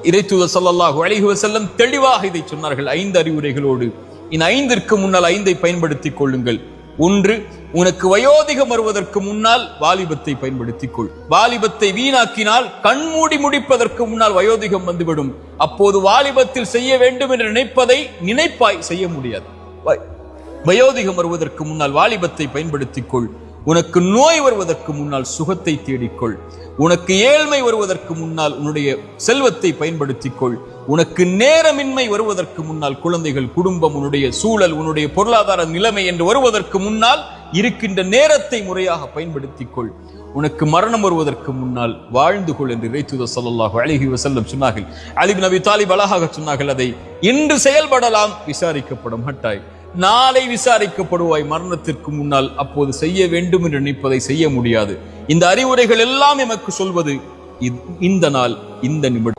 இறைத்தூதர் ஸல்லல்லாஹு அலைஹி வஸல்லம் தெளிவாக இதை சொன்னார்கள் 5 அறிவுரைகளோடு. இந்த 5ற்கு முன்னால் 5ஐ பயன்படுத்திக் கொள்ளுங்கள். 1, உனக்கு வயோதிகம் வருவதற்கு முன்னால் வாலிபத்தை பயன்படுத்திக் கொள். வாலிபத்தை வீணாக்கினால் கண்மூடி முடிப்பதற்கு முன்னால் வயோதிகம் வந்துவிடும். அப்போது வாலிபத்தில் செய்ய வேண்டும் என்று நினைப்பதை நினைப்பாய் செய்ய முடியாது. வயோதிகம் வருவதற்கு முன்னால் வாலிபத்தை பயன்படுத்திக் கொள். உனக்கு நோய் வருவதற்கு முன்னால் சுகத்தை தேடிக்கொள். உனக்கு ஏழ்மை வருவதற்கு முன்னால் உன்னுடைய செல்வத்தை பயன்படுத்திக் கொள். உனக்கு நேரமின்மை வருவதற்கு முன்னால் குழந்தைகள், குடும்பம், உன்னுடைய சூழல், உன்னுடைய பொருளாதார நிலைமை என்று வருவதற்கு முன்னால் இருக்கின்ற நேரத்தை முறையாக பயன்படுத்திக் கொள். உனக்கு மரணம் வருவதற்கு முன்னால் வாழ்ந்து கொள் என்று இறைத்தூதர் ஸல்லல்லாஹு அலைஹி வஸல்லம் சொன்னார்கள். அலி இப்னு அபி தாலிப் அழகாக சொன்னார்கள், அதை இன்று செயல்படலாம், விசாரிக்கப்பட மாட்டாய். நாளை விசாரிக்கப்படுவாய் மரணத்திற்கு முன்னால். அப்போது செய்ய வேண்டும் என்று நினைப்பதை செய்ய முடியாது. இந்த அறிவுரைகள் எல்லாம் எமக்கு சொல்வது இந்த நாள், இந்த நிமிடம்.